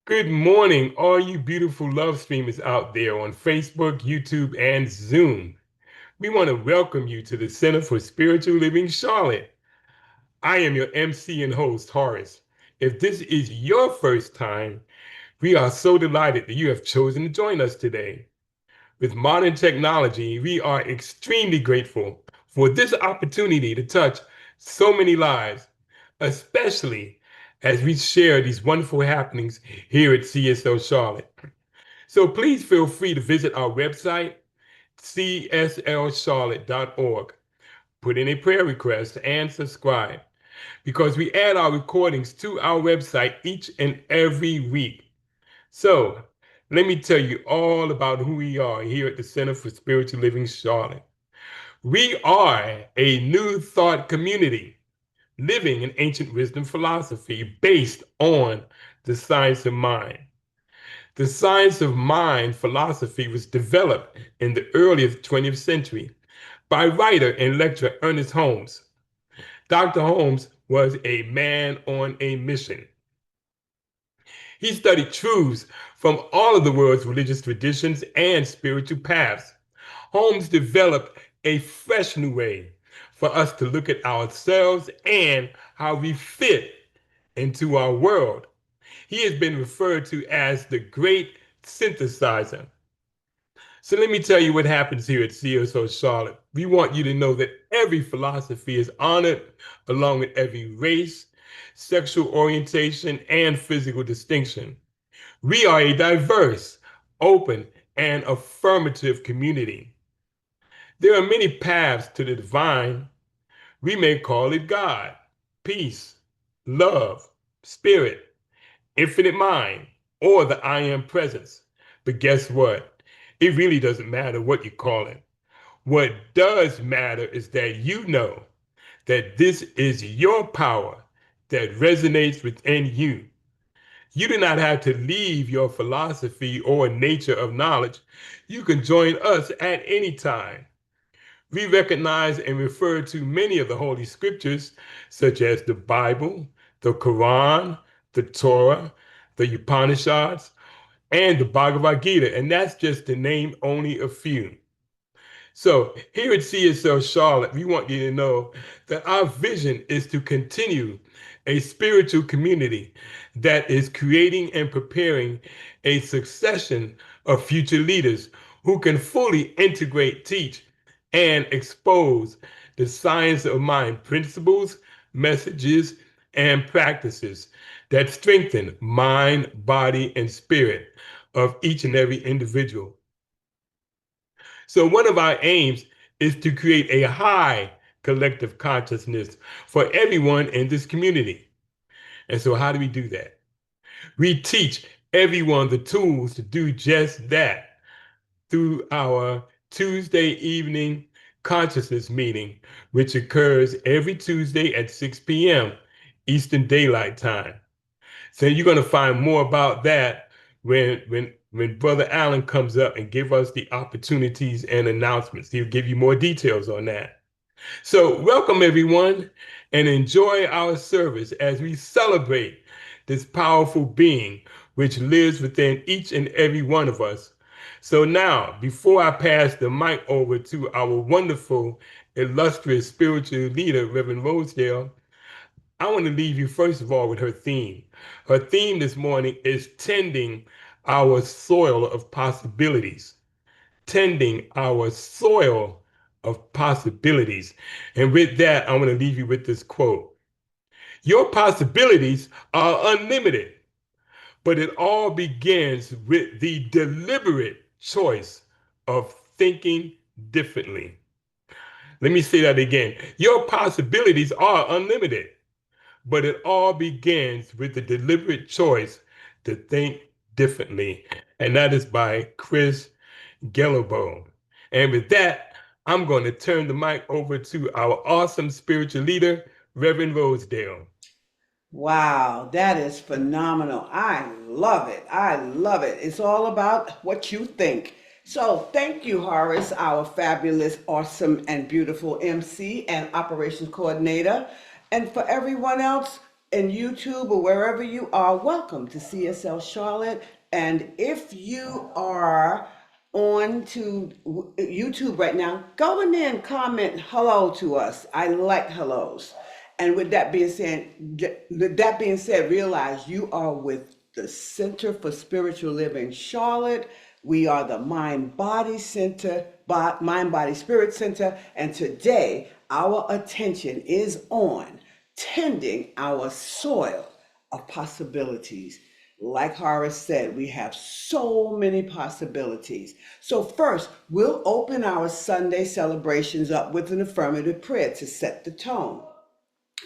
Good morning, all you beautiful love streamers out there on Facebook, YouTube, and Zoom. We want to welcome you to the Center for Spiritual Living Charlotte. I am your MC and host, Horace. If this is your first time, we are so delighted that you have chosen to join us today. With modern technology, we are extremely grateful for this opportunity to touch so many lives, especially as we share these wonderful happenings here at CSO Charlotte. So please feel free to visit our website, cslcharlotte.org. Put in a prayer request and subscribe because we add our recordings to our website each and every week. So let me tell you all about who we are here at the Center for Spiritual Living Charlotte. We are a new thought community living in ancient wisdom philosophy based on the science of mind. The science of mind philosophy was developed in the early 20th century by writer and lecturer Ernest Holmes. Dr. Holmes was a man on a mission. He studied truths from all of the world's religious traditions and spiritual paths. Holmes developed a fresh new way for us to look at ourselves and how we fit into our world. He has been referred to as the great synthesizer. So let me tell you what happens here at CSO Charlotte. We want you to know that every philosophy is honored along with every race, sexual orientation, and physical distinction. We are a diverse, open, and affirmative community. There are many paths to the divine. We may call it God, peace, love, spirit, infinite mind, or the I am presence. But guess what? It really doesn't matter what you call it. What does matter is that you know that this is your power that resonates within you. You do not have to leave your philosophy or nature of knowledge. You can join us at any time. We recognize and refer to many of the Holy Scriptures, such as the Bible, the Quran, the Torah, the Upanishads, and the Bhagavad Gita, and that's just to name only a few. So here at CSL Charlotte, we want you to know that our vision is to continue a spiritual community that is creating and preparing a succession of future leaders who can fully integrate, teach, and expose the science of mind principles, messages, and practices that strengthen mind, body, and spirit of each and every individual. So one of our aims is to create a high collective consciousness for everyone in this community. And so how do we do that? We teach everyone the tools to do just that through our Tuesday evening consciousness meeting, which occurs every Tuesday at 6 p.m. Eastern Daylight Time. So you're going to find more about that when Brother Allen comes up and give us the opportunities and announcements. He'll give you more details on that. So welcome everyone and enjoy our service as we celebrate this powerful being which lives within each and every one of us. So now, before I pass the mic over to our wonderful, illustrious spiritual leader, Reverend Rosedale, I want to leave you first of all with her theme. Her theme this morning is tending our soil of possibilities. Tending our soil of possibilities. And with that, I want to leave you with this quote. Your possibilities are unlimited, but it all begins with the deliberate choice of thinking differently. Let me say that again. Your possibilities are unlimited, but it all begins with the deliberate choice to think differently. And that is by Chris Gellerbo. And with that, I'm going to turn the mic over to our awesome spiritual leader, Reverend Rosedale. Wow, that is phenomenal. I love it. I love it. It's all about what you think. So, thank you, Horace, our fabulous, awesome, and beautiful MC and operations coordinator. And for everyone else, in YouTube or wherever you are, welcome to CSL Charlotte. And if you are on to YouTube right now, go in there and comment hello to us. I like hellos. And with that being said, realize you are with the Center for Spiritual Living Charlotte. We are the Mind Body Spirit Center, and today our attention is on tending our soil of possibilities. Like Horace said, we have so many possibilities. So, first, we'll open our Sunday celebrations up with an affirmative prayer to set the tone.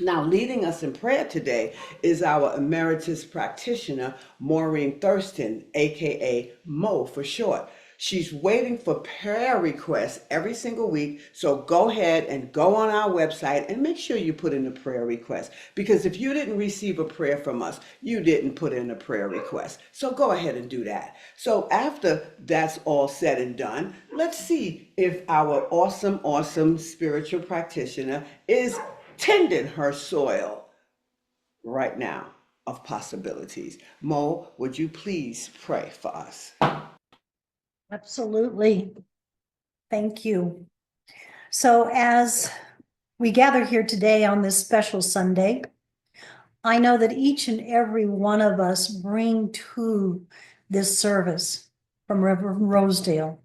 Now, leading us in prayer today is our emeritus practitioner, Maureen Thurston, aka Mo for short. She's waiting for prayer requests every single week, so go ahead and go on our website and make sure you put in a prayer request. Because if you didn't receive a prayer from us, you didn't put in a prayer request. So go ahead and do that. So after that's all said and done, let's see if our awesome, awesome spiritual practitioner is tending her soil right now of possibilities. Mo, would you please pray for us? Absolutely. Thank you. So as we gather here today on this special Sunday, I know that each and every one of us bring to this service from Reverend Rosedale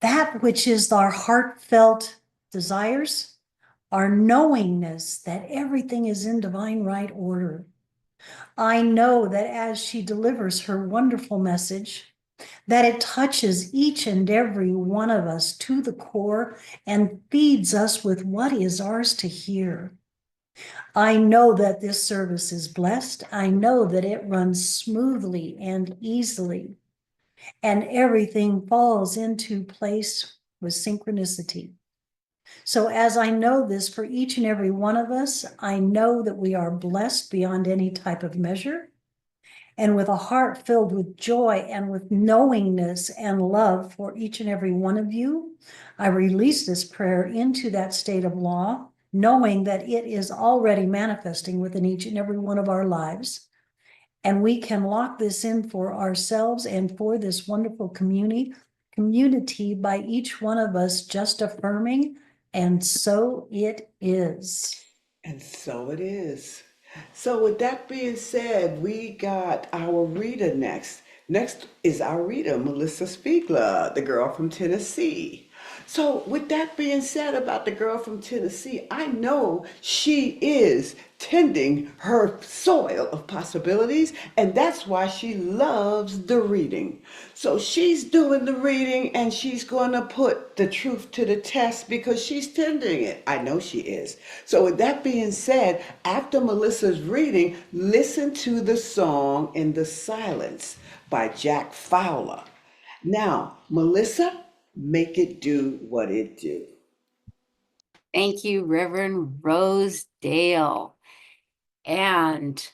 that which is our heartfelt desires, our knowingness that everything is in divine right order. I know that as she delivers her wonderful message, that it touches each and every one of us to the core and feeds us with what is ours to hear. I know that this service is blessed. I know that it runs smoothly and easily, and everything falls into place with synchronicity. So as I know this for each and every one of us, I know that we are blessed beyond any type of measure, and with a heart filled with joy and with knowingness and love for each and every one of you, I release this prayer into that state of law, knowing that it is already manifesting within each and every one of our lives. And we can lock this in for ourselves and for this wonderful community by each one of us just affirming, and so it is. And so it is. So, with that being said, we got our reader next. Next is our reader, Melissa Spiegler, the girl from Tennessee. So, with that being said about the girl from Tennessee, I know she is tending her soil of possibilities, and that's why she loves the reading. So, she's doing the reading and she's going to put the truth to the test because she's tending it. I know she is. So, with that being said, after Melissa's reading, listen to the song In the Silence by Jack Fowler. Now, Melissa, make it do what it do. Thank you, Reverend Rosedale. And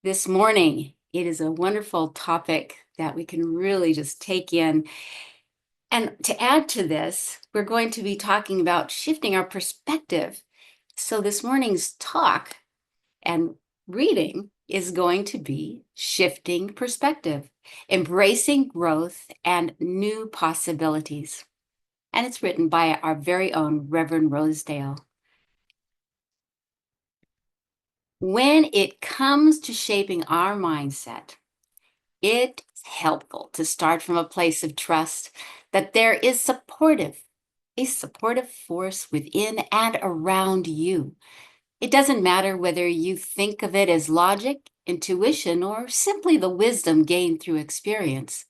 this morning, it is a wonderful topic that we can really just take in. And to add to this, we're going to be talking about shifting our perspective. So this morning's talk and reading is going to be shifting perspective, embracing growth and new possibilities. And it's written by our very own Reverend Rosedale. When it comes to shaping our mindset, it's helpful to start from a place of trust that there is a supportive force within and around you. It doesn't matter whether you think of it as logic, intuition, or simply the wisdom gained through experience.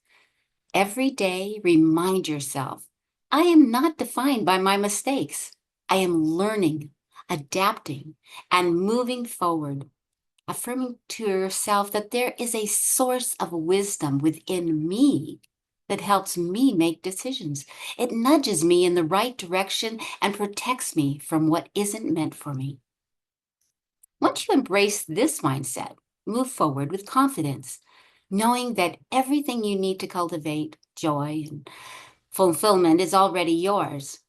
Every day, remind yourself, I am not defined by my mistakes. I am learning, adapting, and moving forward, affirming to yourself that there is a source of wisdom within me that helps me make decisions. It nudges me in the right direction and protects me from what isn't meant for me. Once you embrace this mindset, move forward with confidence, knowing that everything you need to cultivate joy and fulfillment is already yours.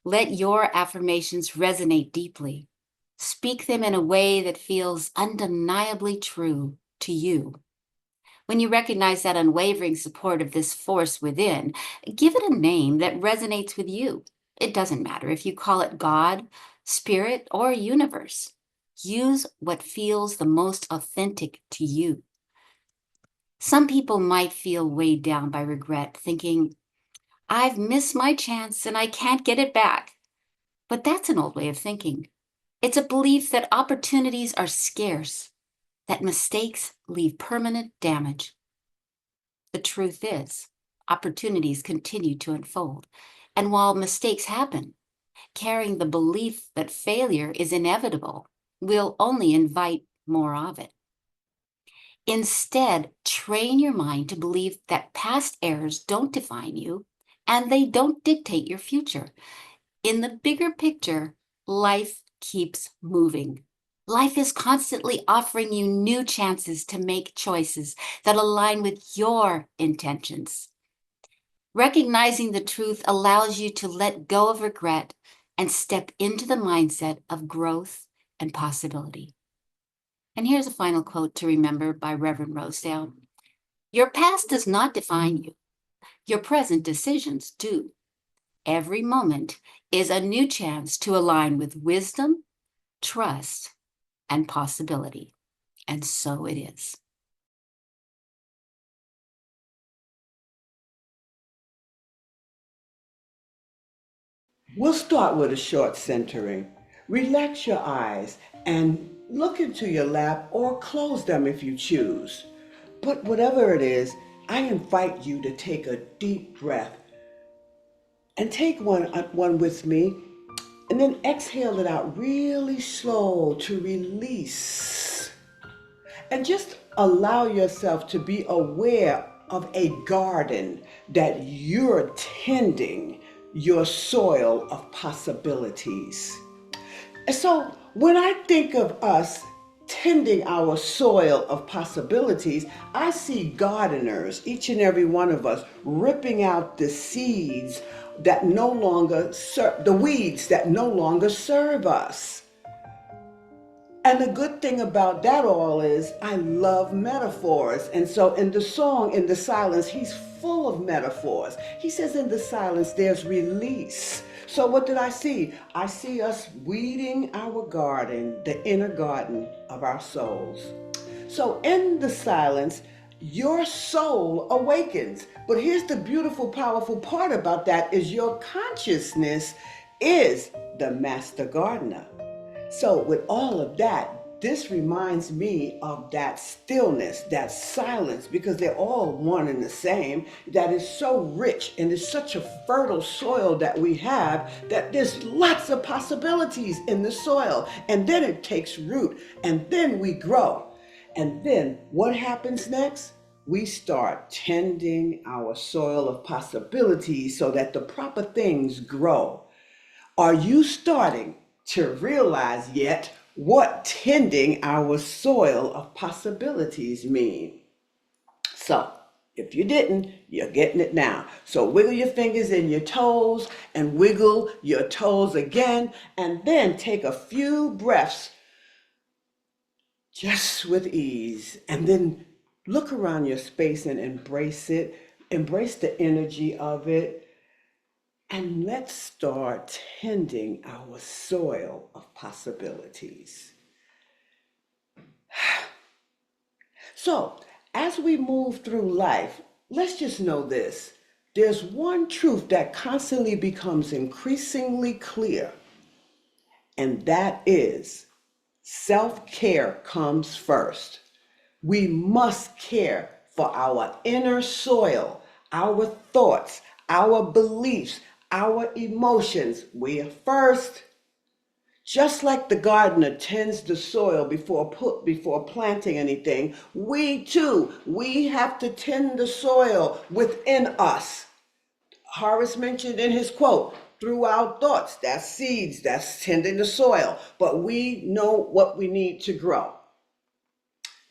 Let your affirmations resonate deeply. Speak them in a way that feels undeniably true to you. When you recognize that unwavering support of this force within, give it a name that resonates with you. It doesn't matter if you call it God, Spirit, or Universe. Use what feels the most authentic to you. Some people might feel weighed down by regret, thinking, I've missed my chance and I can't get it back. But that's an old way of thinking. It's a belief that opportunities are scarce, that mistakes leave permanent damage. The truth is, opportunities continue to unfold. And while mistakes happen, carrying the belief that failure is inevitable will only invite more of it. Instead, train your mind to believe that past errors don't define you and they don't dictate your future. In the bigger picture, life keeps moving. Life is constantly offering you new chances to make choices that align with your intentions. Recognizing the truth allows you to let go of regret and step into the mindset of growth and possibility. And here's a final quote to remember by Reverend Rosedale. Your past does not define you. Your present decisions do. Every moment is a new chance to align with wisdom, trust, and possibility. And so it is. We'll start with a short centering. Relax your eyes and look into your lap or close them if you choose. But whatever it is, I invite you to take a deep breath and take one with me and then exhale it out really slow to release. And just allow yourself to be aware of a garden that you're tending, your soil of possibilities. And so when I think of us tending our soil of possibilities, I see gardeners, each and every one of us, ripping out the seeds that no longer serve, the weeds that no longer serve us. And the good thing about that all is I love metaphors. And so in the song, In the Silence, he's full of metaphors. He says in the silence, there's release. So what did I see? I see us weeding our garden, the inner garden of our souls. So in the silence, your soul awakens. But here's the beautiful, powerful part about that is your consciousness is the master gardener. So with all of that, this reminds me of that stillness, that silence, because they're all one and the same, that is so rich and is such a fertile soil that we have that there's lots of possibilities in the soil. And then it takes root and then we grow. And then what happens next? We start tending our soil of possibilities so that the proper things grow. Are you starting to realize yet what tending our soil of possibilities mean? So, if you didn't, you're getting it now. So wiggle your fingers and your toes and wiggle your toes again, and then take a few breaths just with ease, and then look around your space and embrace it. Embrace the energy of it. And let's start tending our soil of possibilities. So, as we move through life, let's just know this. There's one truth that constantly becomes increasingly clear, and that is self-care comes first. We must care for our inner soil, our thoughts, our beliefs, our emotions. We are first. Just like the gardener tends the soil before planting anything, we have to tend the soil within us. Horace mentioned in his quote, through our thoughts, that's seeds, that's tending the soil, but we know what we need to grow.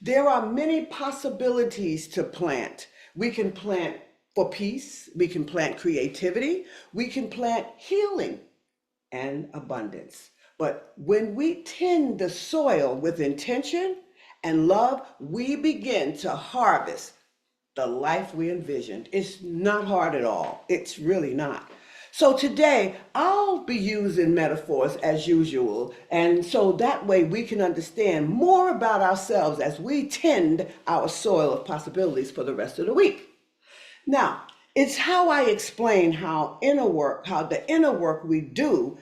There are many possibilities to plant. We can plant for peace, we can plant creativity, we can plant healing and abundance. But when we tend the soil with intention and love, we begin to harvest the life we envisioned. It's not hard at all. It's really not. So today, I'll be using metaphors as usual, and so that way we can understand more about ourselves as we tend our soil of possibilities for the rest of the week. Now, it's how I explain how the inner work we do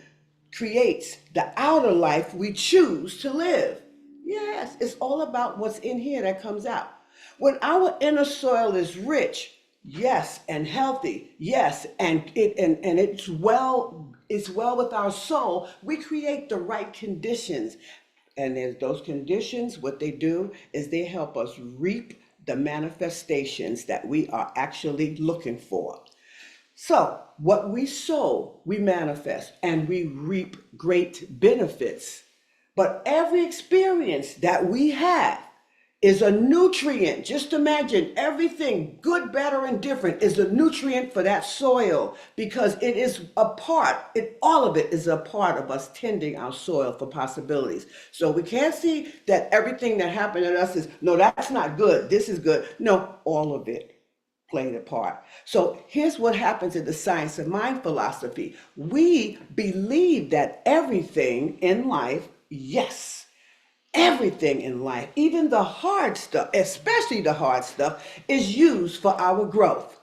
creates the outer life we choose to live. Yes, it's all about what's in here that comes out. When our inner soil is rich, yes, and healthy, yes, and it's well with our soul, we create the right conditions. And as those conditions, what they do is they help us reap the manifestations that we are actually looking for. So, what we sow, we manifest and we reap great benefits. But every experience that we have is a nutrient. Just imagine everything, good, better, and different, is a nutrient for that soil because it is a part, all of it is a part of us tending our soil for possibilities. So we can't see that everything that happened to us is, no, that's not good, this is good. No, all of it played a part. So here's what happens in the science of mind philosophy. We believe that everything in life, yes, everything in life, even the hard stuff, especially the hard stuff, is used for our growth.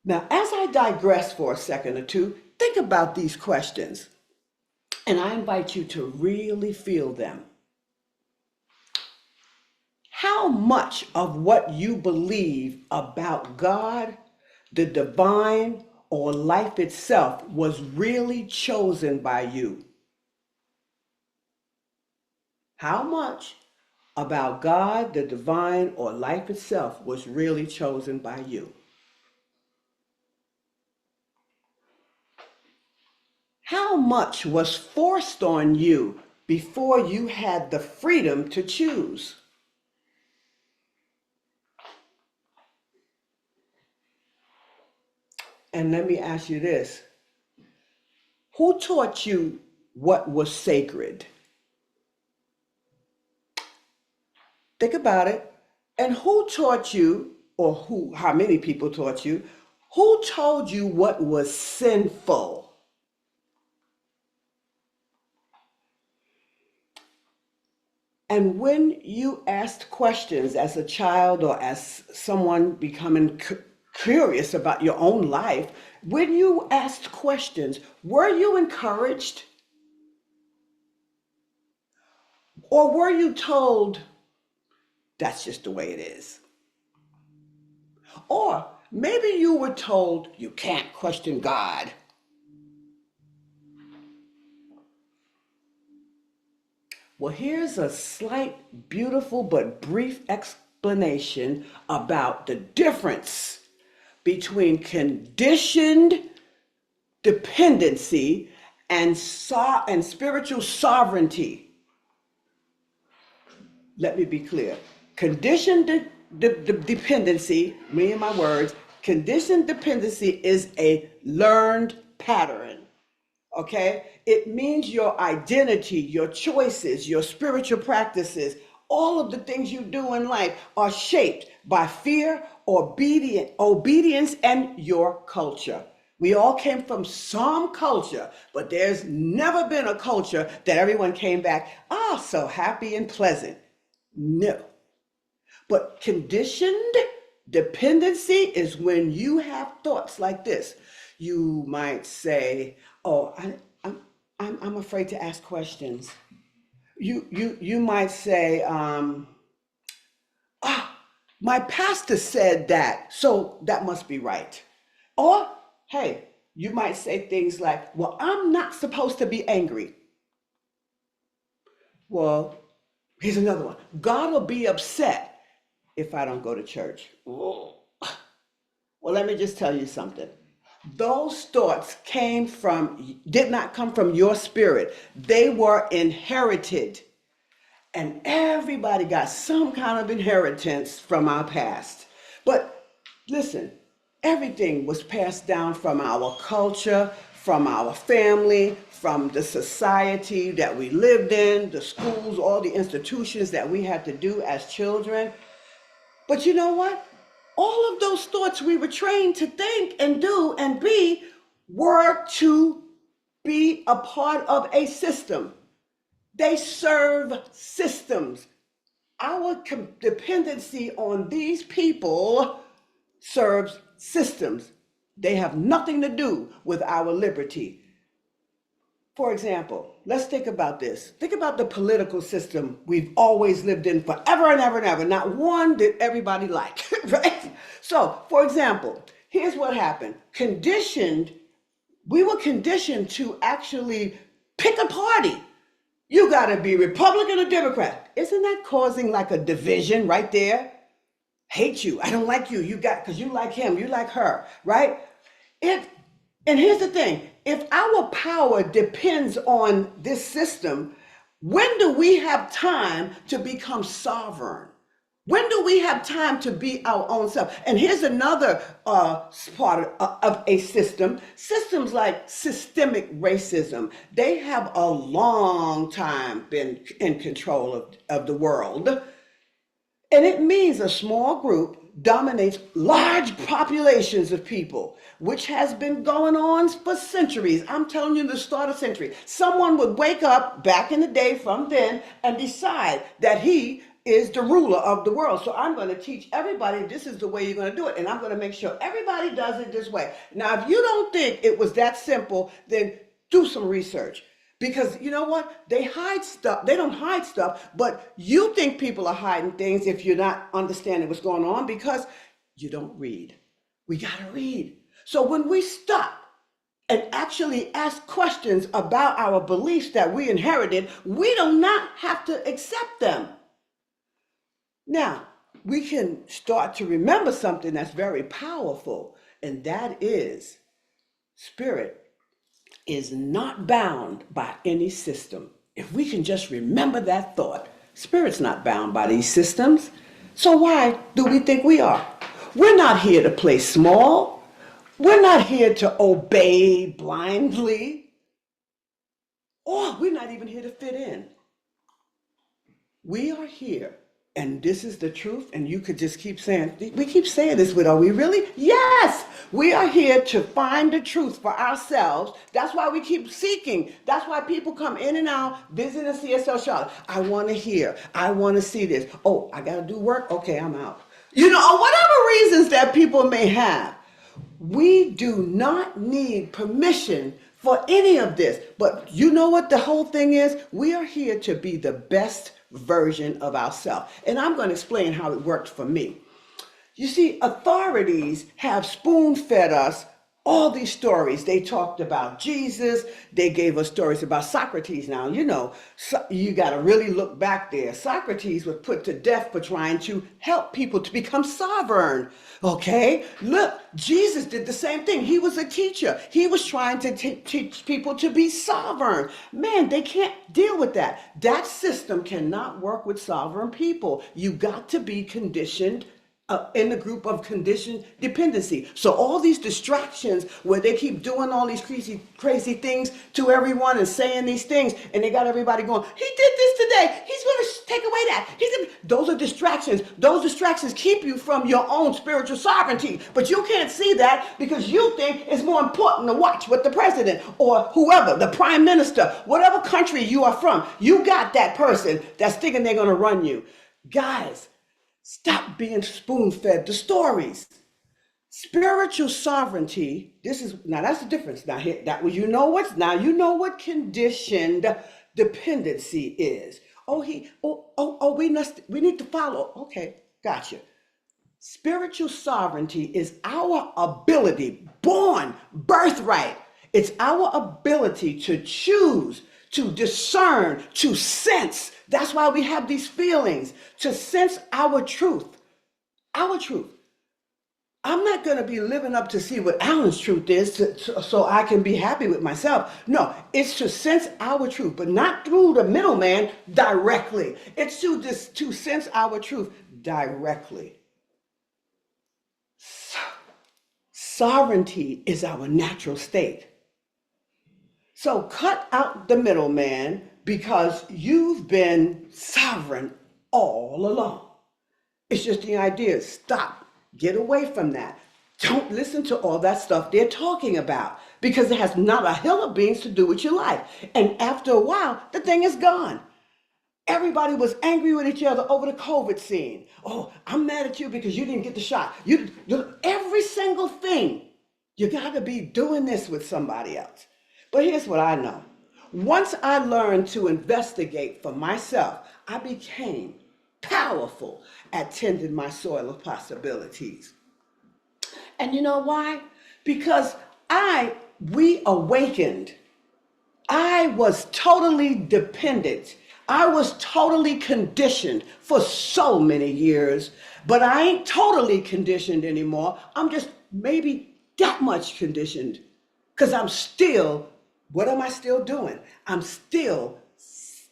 Now, as I digress for a second or two, think about these questions, and I invite you to really feel them. How much of what you believe about God, the divine, or life itself was really chosen by you? How much about God, the divine, or life itself was really chosen by you? How much was forced on you before you had the freedom to choose? And let me ask you this. Who taught you what was sacred? Think about it. And who taught you, or how many people taught you, who told you what was sinful? And when you asked questions as a child or as someone becoming curious about your own life, when you asked questions, were you encouraged? Or were you told, that's just the way it is? Or maybe you were told, you can't question God. Well, here's a slight, beautiful, but brief explanation about the difference between conditioned dependency and spiritual sovereignty. Let me be clear. Conditioned dependency, me and my words, conditioned dependency is a learned pattern. Okay? It means your identity, your choices, your spiritual practices, all of the things you do in life are shaped by fear, obedience, and your culture. We all came from some culture, but there's never been a culture that everyone came back, so happy and pleasant. No. But conditioned dependency is when you have thoughts like this. You might say, "Oh, I'm afraid to ask questions." You might say, "My pastor said that, so that must be right." Or, hey, you might say things like, "Well, I'm not supposed to be angry." Well, here's another one. God will be upset if I don't go to church. Whoa. Well, let me just tell you something. Those thoughts did not come from your spirit. They were inherited. And everybody got some kind of inheritance from our past. But listen, everything was passed down from our culture, from our family, from the society that we lived in, the schools, all the institutions that we had to do as children. But you know what? All of those thoughts we were trained to think and do and be were to be a part of a system. They serve systems. Our dependency on these people serves systems. They have nothing to do with our liberty. For example, let's think about this. Think about the political system we've always lived in forever and ever and ever. Not one did everybody like, right? So, for example, here's what happened. We were conditioned to actually pick a party. You got to be Republican or Democrat. Isn't that causing like a division right there? Hate you. I don't like you. Because you like him, you like her, right? And here's the thing, if our power depends on this system, when do we have time to become sovereign? When do we have time to be our own self? And here's another part of a system. Systems like systemic racism, they have a long time been in control of the world. And it means a small group dominates large populations of people, which has been going on for centuries. I'm telling you, the start of century. Someone would wake up back in the day from then and decide that he is the ruler of the world. So I'm going to teach everybody this is the way you're going to do it. And I'm going to make sure everybody does it this way. Now, if you don't think it was that simple, then do some research. Because you know what? They hide stuff. They don't hide stuff, but you think people are hiding things if you're not understanding what's going on because you don't read. We got to read. So when we stop and actually ask questions about our beliefs that we inherited, we do not have to accept them. Now, we can start to remember something that's very powerful, and that is spirit is not bound by any system. If we can just remember that thought, spirit's not bound by these systems. So why do we think we are? We're not here to play small. We're not here to obey blindly. Or we're not even here to fit in. We are here, and this is the truth, and you could just keep saying, we keep saying this, but are we really? Yes, we are here to find the truth for ourselves. That's why we keep seeking. That's why people come in and out, visiting CSL Charlotte. I want to hear. I want to see this. Oh, I got to do work? Okay, I'm out. You know, or whatever reasons that people may have. We do not need permission for any of this. But you know what the whole thing is? We are here to be the best version of ourselves. And I'm going to explain how it worked for me. You see, authorities have spoon-fed us all these stories. They talked about Jesus. They gave us stories about Socrates. Now, you know, you got to really look back there. Socrates was put to death for trying to help people to become sovereign. Okay, look, Jesus did the same thing. He was a teacher. He was trying to teach people to be sovereign. Man, they can't deal with that. That system cannot work with sovereign people. You got to be conditioned in the group of conditioned dependency. So all these distractions where they keep doing all these crazy things to everyone and saying these things, and they got everybody going, he did this today. He's going to take away that. Those are distractions. Those distractions keep you from your own spiritual sovereignty. But you can't see that because you think it's more important to watch what the president or whoever, the prime minister, whatever country you are from, you got that person that's thinking they're going to run you. Guys, stop being spoon-fed the stories. Spiritual sovereignty, that's the difference. Now here, you know what conditioned dependency is. We need to follow. Okay, gotcha. Spiritual sovereignty is our ability, born, birthright. It's our ability to choose, to discern, to sense. That's why we have these feelings, to sense our truth. Our truth. I'm not going to be living up to see what Alan's truth is so I can be happy with myself. No, it's to sense our truth, but not through the middleman directly. It's to sense our truth directly. Sovereignty is our natural state. So cut out the middleman because you've been sovereign all along. It's just the idea. Stop. Get away from that. Don't listen to all that stuff they're talking about because it has not a hill of beans to do with your life. And after a while, the thing is gone. Everybody was angry with each other over the COVID scene. Oh, I'm mad at you because you didn't get the shot. Every single thing. You got to be doing this with somebody else. But here's what I know. Once I learned to investigate for myself, I became powerful at tending my soil of possibilities. And you know why? Because we awakened. I was totally dependent. I was totally conditioned for so many years, but I ain't totally conditioned anymore. I'm just maybe that much conditioned because what am I still doing? I'm still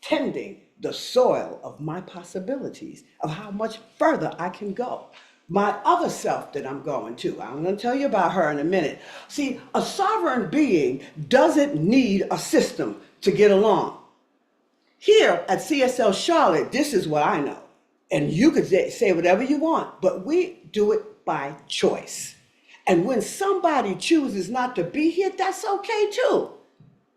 tending the soil of my possibilities, of how much further I can go. My other self that I'm going to, I'm going to tell you about her in a minute. See, a sovereign being doesn't need a system to get along. Here at CSL Charlotte, this is what I know. And you could say whatever you want, but we do it by choice. And when somebody chooses not to be here, that's okay too.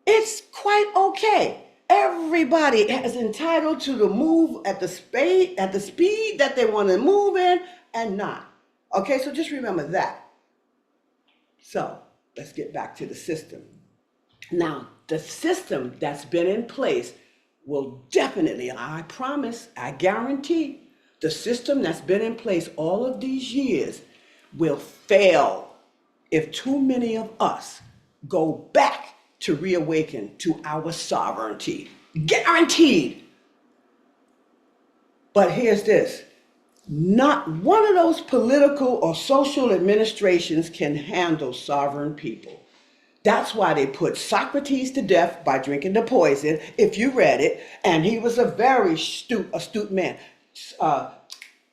It's quite okay. Everybody is entitled to the move at the speed that they want to move in and not. Okay, so just remember that. So let's get back to the system. Now, the system that's been in place will definitely, I promise, I guarantee, the system that's been in place all of these years will fail if too many of us go back to reawaken to our sovereignty. Guaranteed. But here's this. Not one of those political or social administrations can handle sovereign people. That's why they put Socrates to death by drinking the poison, if you read it, and he was a very astute man.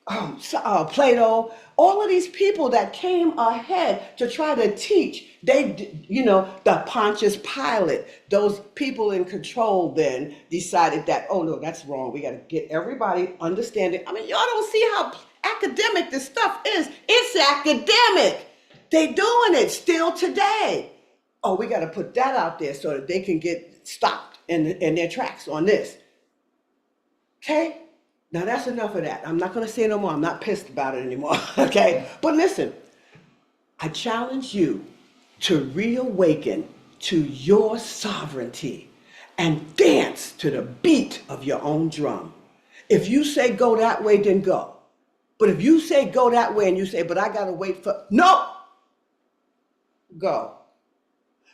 Plato, all of these people that came ahead to try to teach, the Pontius Pilate, those people in control then decided that, oh no, that's wrong. We got to get everybody understanding. I mean, y'all don't see how academic this stuff is. It's academic. They doing it still today. Oh, we got to put that out there so that they can get stopped in their tracks on this. Okay? Now that's enough of that. I'm not going to say no more. I'm not pissed about it anymore. Okay? But listen, I challenge you to reawaken to your sovereignty and dance to the beat of your own drum. If you say go that way, then go. But if you say go that way and you say, but I got to wait for, no, go.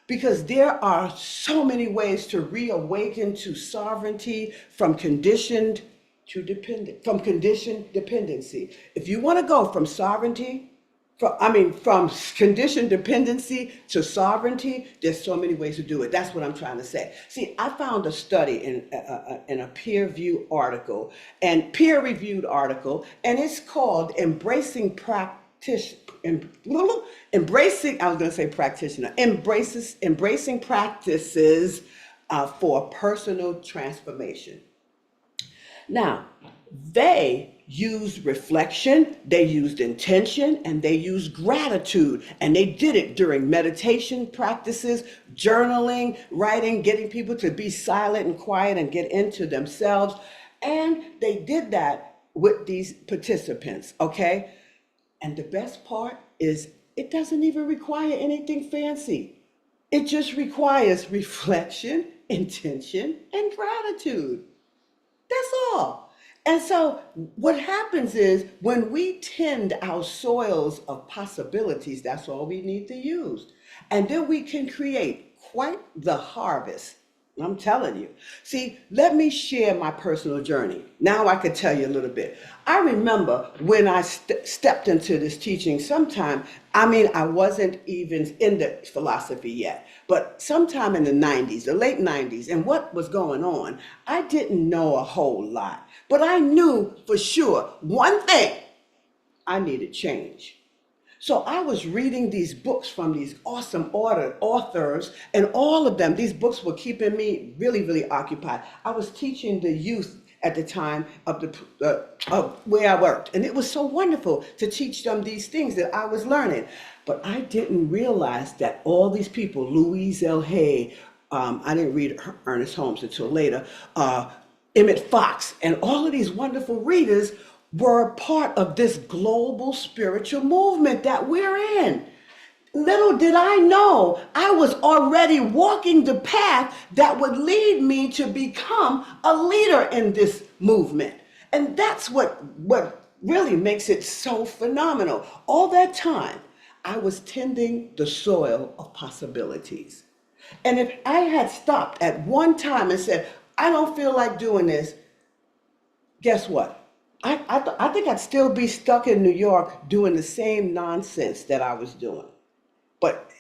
Because there are so many ways to reawaken to sovereignty from conditioned dependency. If you want to go from from conditioned dependency to sovereignty, there's so many ways to do it. That's what I'm trying to say. See, I found a study in a peer-reviewed article, and it's called Embracing Practices for Personal Transformation. Now, they used reflection, they used intention, and they used gratitude. And they did it during meditation practices, journaling, writing, getting people to be silent and quiet and get into themselves. And they did that with these participants, okay? And the best part is it doesn't even require anything fancy. It just requires reflection, intention, and gratitude. That's all. And so what happens is when we tend our soils of possibilities, that's all we need to use. And then we can create quite the harvest. I'm telling you. See, let me share my personal journey. Now I could tell you a little bit. I remember when I stepped into this teaching sometime, I wasn't even in the philosophy yet, but sometime in the 90s, the late 90s, and what was going on, I didn't know a whole lot, but I knew for sure one thing, I needed change. So I was reading these books from these awesome authors, and all of them, these books were keeping me really, really occupied. I was teaching the youth at the time of where I worked, and it was so wonderful to teach them these things that I was learning. But I didn't realize that all these people, Louise L. Hay, I didn't read Ernest Holmes until later, Emmett Fox, and all of these wonderful readers were a part of this global spiritual movement that we're in. Little did I know I was already walking the path that would lead me to become a leader in this movement. And that's what really makes it so phenomenal. All that time, I was tending the soil of possibilities. And if I had stopped at one time and said, I don't feel like doing this, guess what? I think I'd still be stuck in New York doing the same nonsense that I was doing. But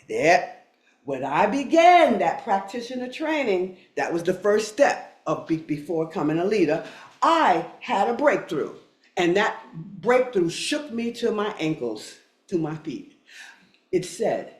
when I began that practitioner training, that was the first step of before becoming a leader, I had a breakthrough. And that breakthrough shook me to my ankles, to my feet. It said,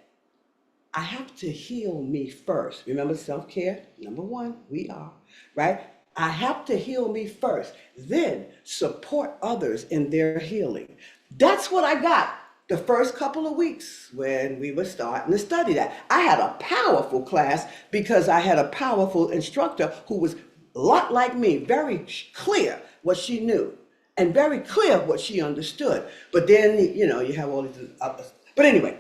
I have to heal me first. Remember self-care? Number one, we are, right? I have to heal me first, then support others in their healing. That's what I got the first couple of weeks when we were starting to study that. I had a powerful class because I had a powerful instructor who was a lot like me, very clear what she knew and very clear what she understood. But then, you have all these others. But anyway,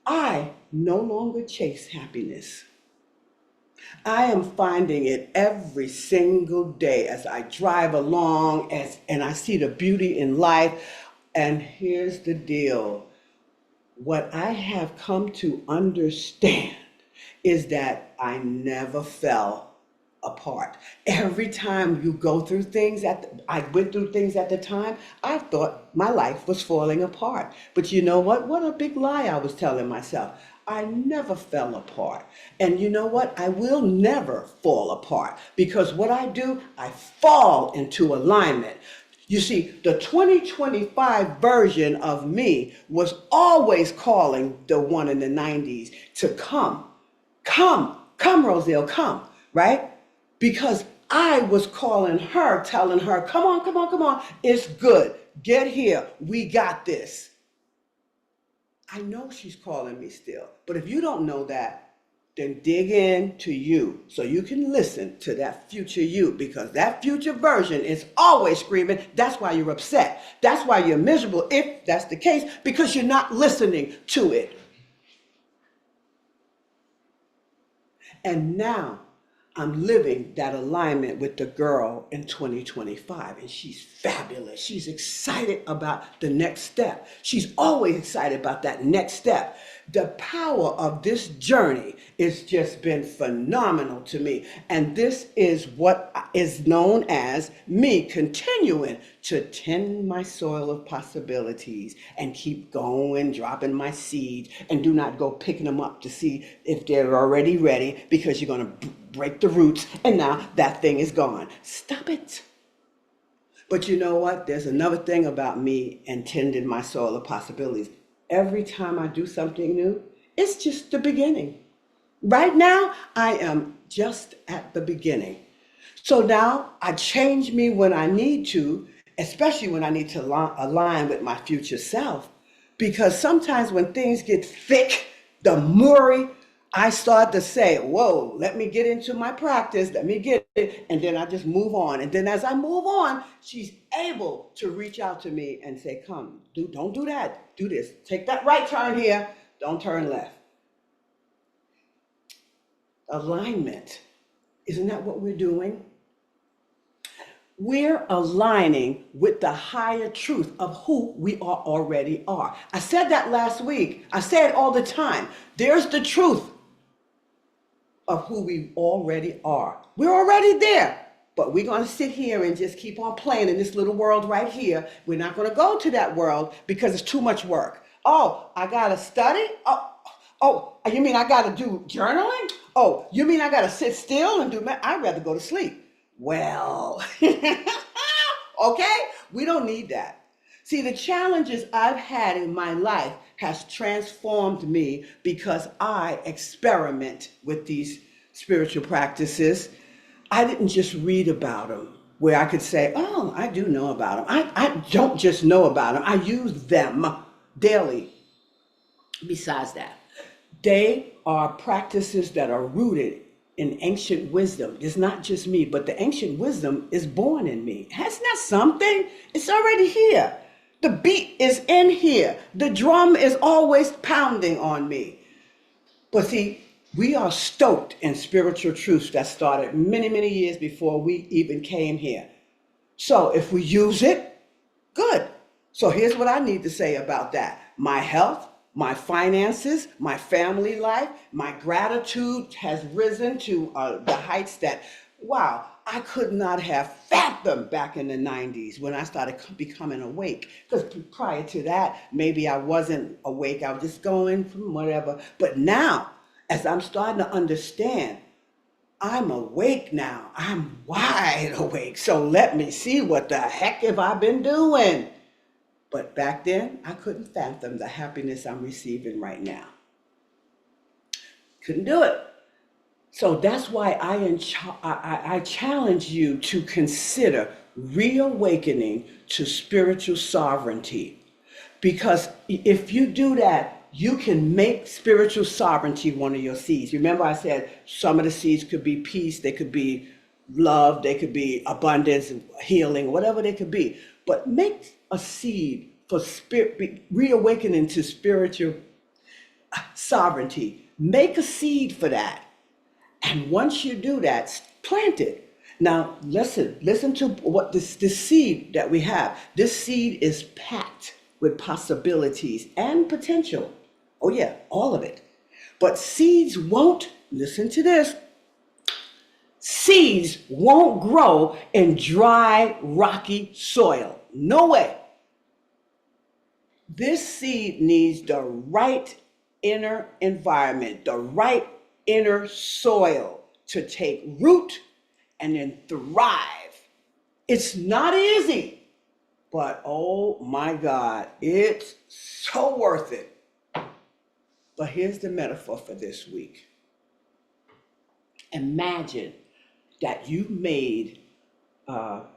I no longer chase happiness. I am finding it every single day as I drive along and I see the beauty in life. And here's the deal. What I have come to understand is that I never fell apart. Every time you go through things I went through things at the time, I thought my life was falling apart. But you know what? What a big lie I was telling myself. I never fell apart. And you know what? I will never fall apart because what I do, I fall into alignment. You see, the 2025 version of me was always calling the one in the 90s to come, Rosedale, come, right? Because I was calling her, telling her, come on, it's good. Get here, we got this. I know she's calling me still, but if you don't know that, then dig into you so you can listen to that future you, because that future version is always screaming. That's why you're upset. That's why you're miserable, if that's the case, because you're not listening to it. And now I'm living that alignment with the girl in 2025, and she's fabulous. She's excited about the next step. She's always excited about that next step. The power of this journey has just been phenomenal to me. And this is what is known as me continuing to tend my soil of possibilities and keep going, dropping my seeds, and do not go picking them up to see if they're already ready, because you're going to break the roots and now that thing is gone. Stop it. But you know what? There's another thing about me and tending my soil of possibilities. Every time I do something new, it's just the beginning. Right now, I am just at the beginning. So now I change me when I need to, especially when I need to align with my future self. Because sometimes when things get thick, the murry, I start to say, whoa, let me get into my practice, let me get it, and then I just move on. And then as I move on, she's able to reach out to me and say, come, don't do that, do this. Take that right turn here, don't turn left. Alignment. Isn't that what we're doing? We're aligning with the higher truth of who we already are. I said that last week. I say it all the time. There's the truth of who we already are. We're already there, but we're going to sit here and just keep on playing in this little world right here. We're not going to go to that world because it's too much work. Oh, I got to study? Oh, you mean I got to do journaling? Oh, you mean I got to sit still and do math? I'd rather go to sleep. Well, okay, we don't need that. See, the challenges I've had in my life has transformed me because I experiment with these spiritual practices. I didn't just read about them where I could say, oh, I do know about them. I don't just know about them, I use them daily. Besides that, they are practices that are rooted in ancient wisdom. It's not just me, but the ancient wisdom is born in me. That's not something, it's already here. The beat is in here. The drum is always pounding on me. But see, we are stoked in spiritual truths that started many, many years before we even came here. So if we use it, good. So here's what I need to say about that. My health, my finances, my family life, my gratitude has risen to the heights that, wow, I could not have fathomed back in the 90s when I started becoming awake. Because prior to that, maybe I wasn't awake. I was just going from whatever. But now, as I'm starting to understand, I'm awake now. I'm wide awake. So let me see what the heck have I been doing? But back then, I couldn't fathom the happiness I'm receiving right now. Couldn't do it. So that's why I challenge you to consider reawakening to spiritual sovereignty. Because if you do that, you can make spiritual sovereignty one of your seeds. Remember I said some of the seeds could be peace, they could be love, they could be abundance, healing, whatever they could be. But make a seed for reawakening to spiritual sovereignty. Make a seed for that. And once you do that, plant it. Now, listen to what this seed that we have. This seed is packed with possibilities and potential. Oh yeah, all of it. But seeds won't, listen to this, seeds won't grow in dry, rocky soil. No way. This seed needs the right inner environment, the right inner soil to take root and then thrive. It's not easy, but oh my God, it's so worth it. But here's the metaphor for this week. Imagine that you made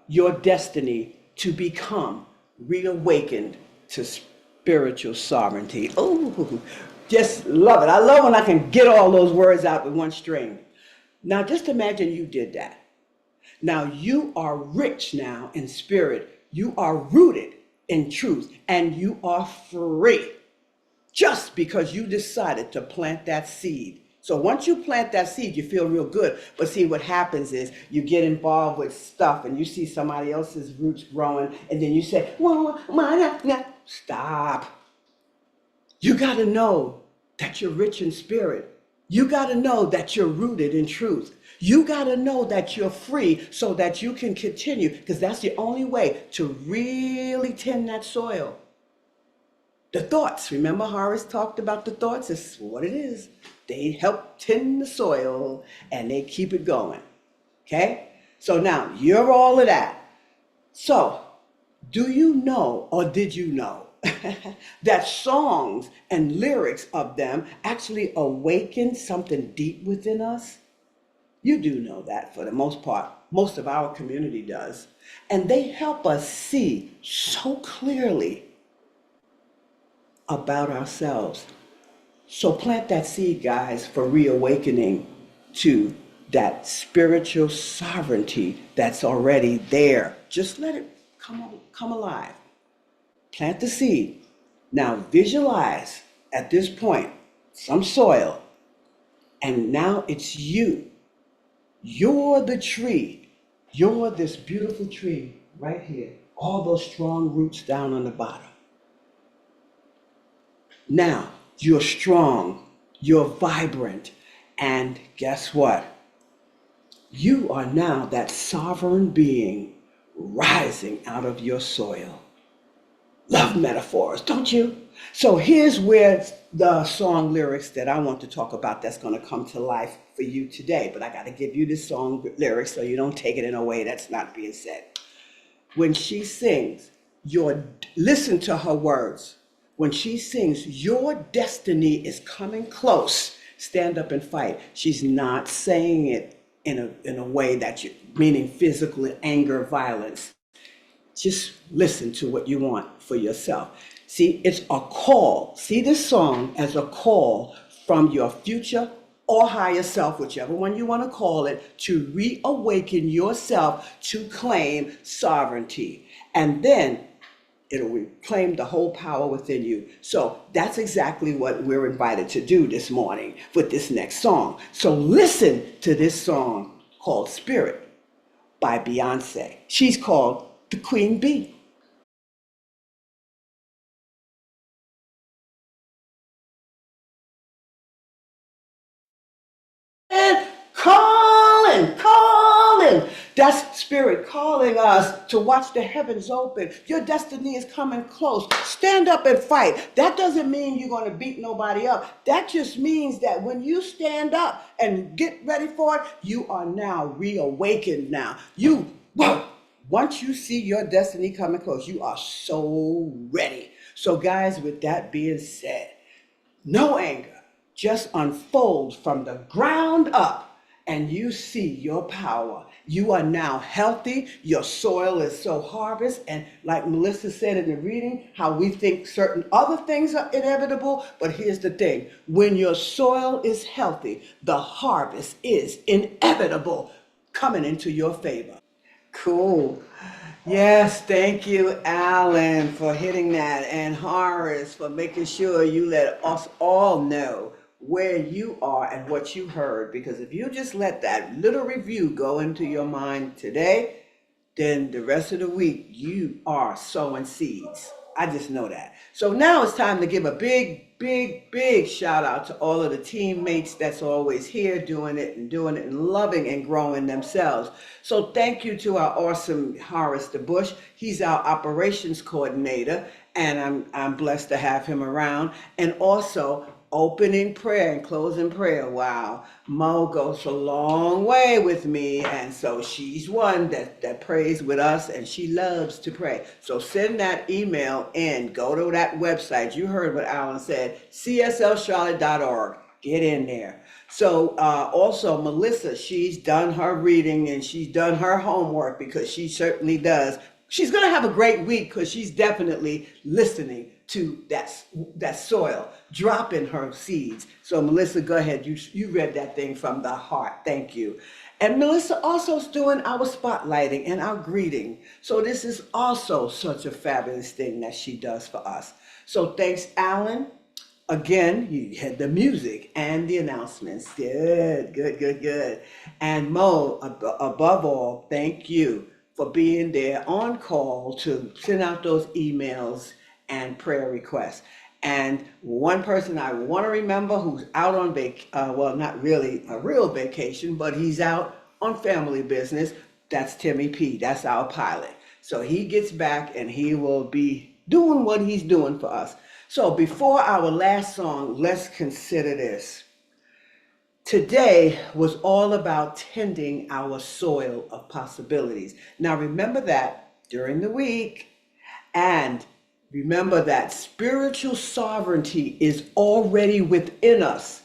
your destiny to become reawakened to spiritual sovereignty. Oh, just love it. I love when I can get all those words out with one string. Now, just imagine you did that. Now, you are rich now in spirit. You are rooted in truth, and you are free just because you decided to plant that seed. So once you plant that seed, you feel real good. But see, what happens is you get involved with stuff and you see somebody else's roots growing, and then you say, well, stop. You got to know that you're rich in spirit. You got to know that you're rooted in truth. You got to know that you're free so that you can continue, because that's the only way to really tend that soil. The thoughts, remember Horace talked about the thoughts? It's what it is. They help tend the soil and they keep it going. Okay? So now you're all of that. So do you know, or did you know, that songs and lyrics of them actually awaken something deep within us? You do know that for the most part. Most of our community does. And they help us see so clearly about ourselves. So plant that seed, guys, for reawakening to that spiritual sovereignty that's already there. Just let it come alive. Plant the seed. Now visualize at this point some soil, and now it's you. You're the tree. You're this beautiful tree right here. All those strong roots down on the bottom. Now, you're strong, you're vibrant, and guess what? You are now that sovereign being rising out of your soil. Love metaphors, don't you? So here's where the song lyrics that I want to talk about that's going to come to life for you today. But I got to give you the song lyrics so you don't take it in a way that's not being said. When she sings, listen to her words. when she sings, "Your destiny is coming close, stand up and fight," she's not saying it in a way that you, meaning physical anger, violence. Just listen to what you want for yourself. See, it's a call. See this song as a call from your future or higher self, whichever one you want to call it, to reawaken yourself to claim sovereignty. And then it'll reclaim the whole power within you. So that's exactly what we're invited to do this morning with this next song. So listen to this song called Spirit by Beyonce. She's called the Queen Bee. And calling, calling. That's spirit calling us to watch the heavens open. Your destiny is coming close. Stand up and fight. That doesn't mean you're going to beat nobody up. That just means that when you stand up and get ready for it, you are now reawakened now. Whoa, once you see your destiny coming close, you are so ready. So guys, with that being said, no anger, just unfold from the ground up and you see your power. You are now healthy. Your soil is so harvest. And like Melissa said in the reading, how we think certain other things are inevitable. But here's the thing. When your soil is healthy, the harvest is inevitable coming into your favor. Cool. Yes, thank you, Alan, for hitting that, and Horace for making sure you let us all know where you are and what you heard. Because if you just let that little review go into your mind today, then the rest of the week you are sowing seeds. I just know that. So now it's time to give a big, big, big shout out to all of the teammates that's always here doing it and loving and growing themselves. So thank you to our awesome Horace DeBush. He's our operations coordinator, and I'm blessed to have him around. And also opening prayer and closing prayer. Wow. Mo goes a long way with me. And so she's one that prays with us, and she loves to pray. So send that email in. Go to that website. You heard what Alan said, cslcharlotte.org. Get in there. So also Melissa, she's done her reading and she's done her homework, because she certainly does. She's going to have a great week because she's definitely listening to that soil, dropping her seeds. So Melissa, go ahead. You read that thing from the heart. Thank you. And Melissa also is doing our spotlighting and our greeting. So this is also such a fabulous thing that she does for us. So thanks, Alan. Again, you had the music and the announcements. Good, good, good, good. And Mo, above all, thank you for being there on call to send out those emails and prayer requests. And one person I want to remember who's out on well, not really a real vacation, but he's out on family business. That's Timmy P. That's our pilot. So he gets back and he will be doing what he's doing for us. So before our last song, let's consider this. Today was all about tending our soil of possibilities. Now remember that during the week, and remember that spiritual sovereignty is already within us.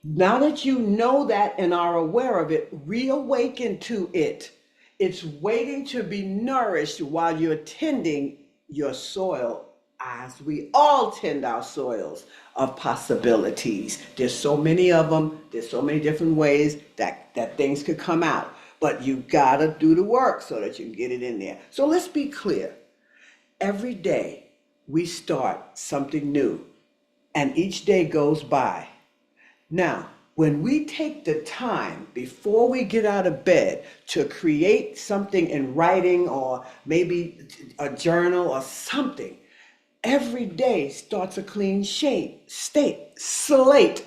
Now that you know that and are aware of it, reawaken to it. It's waiting to be nourished while you're tending your soil, as we all tend our soils of possibilities. There's so many of them. There's so many different ways that things could come out. But you gotta do the work so that you can get it in there. So let's be clear. Every day we start something new, and each day goes by. Now, when we take the time before we get out of bed to create something in writing, or maybe a journal or something, every day starts a clean slate,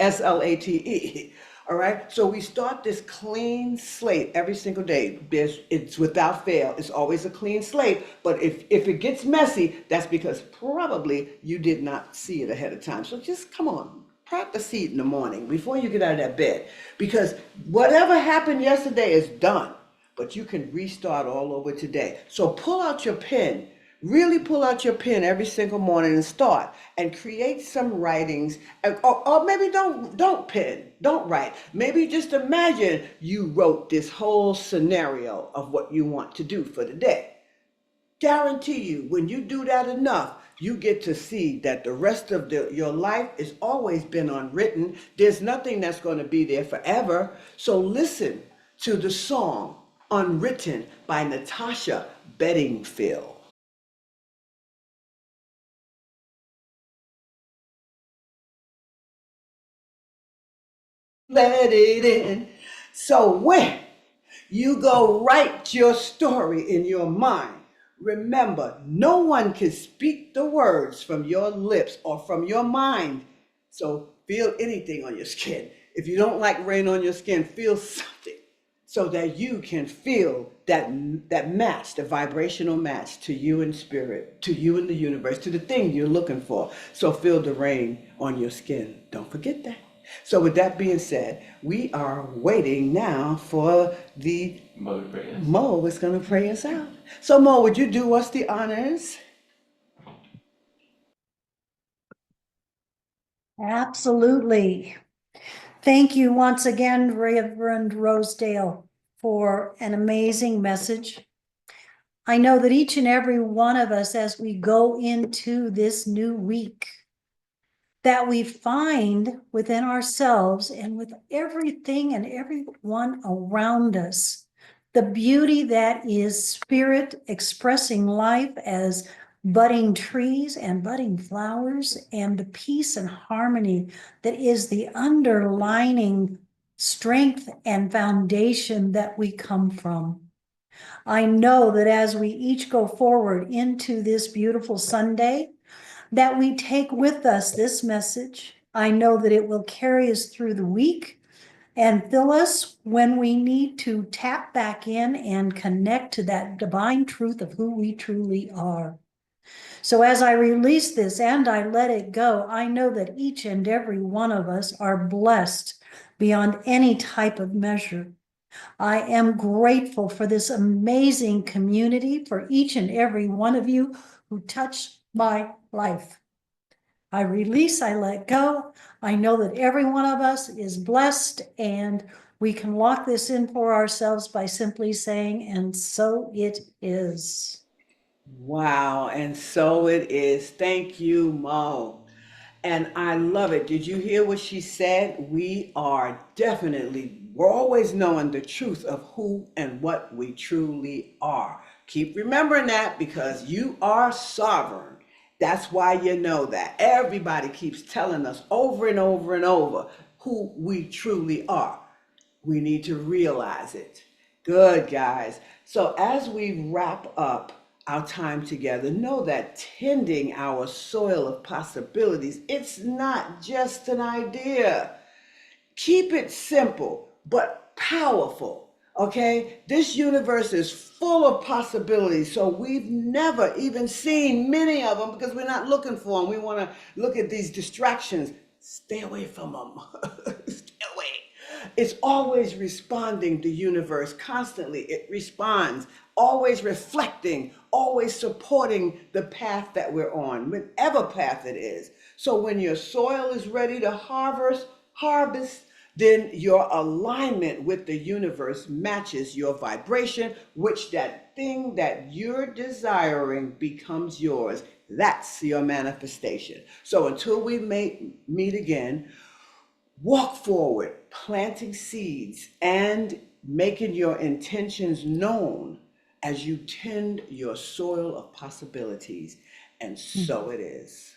S-L-A-T-E. All right. So we start this clean slate every single day. It's without fail. It's always a clean slate. But if it gets messy, that's because probably you did not see it ahead of time. So just come on, plant the seed in the morning before you get out of that bed. Because whatever happened yesterday is done. But you can restart all over today. So pull out your pen. Really pull out your pen every single morning and start and create some writings, or maybe don't pen, don't write. Maybe just imagine you wrote this whole scenario of what you want to do for the day. Guarantee you, when you do that enough, you get to see that the rest of your life has always been unwritten. There's nothing that's going to be there forever. So listen to the song Unwritten by Natasha Bedingfield. Let it in. So when you go write your story in your mind, remember, no one can speak the words from your lips or from your mind. So feel anything on your skin. If you don't like rain on your skin, feel something so that you can feel that match, the vibrational match to you in spirit, to you in the universe, to the thing you're looking for. So feel the rain on your skin. Don't forget that. So with that being said, we are waiting now for the Mo is going to pray us out. So Mo, would you do us the honors? Absolutely. Thank you once again, Reverend Rosedale, for an amazing message. I know that each and every one of us, as we go into this new week, that we find within ourselves and with everything and everyone around us, the beauty that is spirit expressing life as budding trees and budding flowers, and the peace and harmony that is the underlining strength and foundation that we come from. I know that as we each go forward into this beautiful Sunday, that we take with us this message. I know that it will carry us through the week and fill us when we need to tap back in and connect to that divine truth of who we truly are. So as I release this and I let it go, I know that each and every one of us are blessed beyond any type of measure. I am grateful for this amazing community, for each and every one of you who touched my life. I release, I let go. I know that every one of us is blessed, and we can lock this in for ourselves by simply saying, and so it is. Wow, and so it is. Thank you, Mo. And I love it. Did you hear what she said? We're always knowing the truth of who and what we truly are. Keep remembering that, because you are sovereign. That's why you know that. Everybody keeps telling us over and over and over who we truly are. We need to realize it. Good, guys. So, as we wrap up our time together, know that tending our soil of possibilities, it's not just an idea. Keep it simple, but powerful. Okay? This universe is full of possibilities, so we've never even seen many of them because we're not looking for them. We want to look at these distractions. Stay away from them. Stay away. It's always responding, the universe, constantly. It responds, always reflecting, always supporting the path that we're on, whatever path it is. So when your soil is ready to harvest, then your alignment with the universe matches your vibration, which that thing that you're desiring becomes yours. That's your manifestation. So until we meet again, walk forward, planting seeds and making your intentions known as you tend your soil of possibilities. And so it is.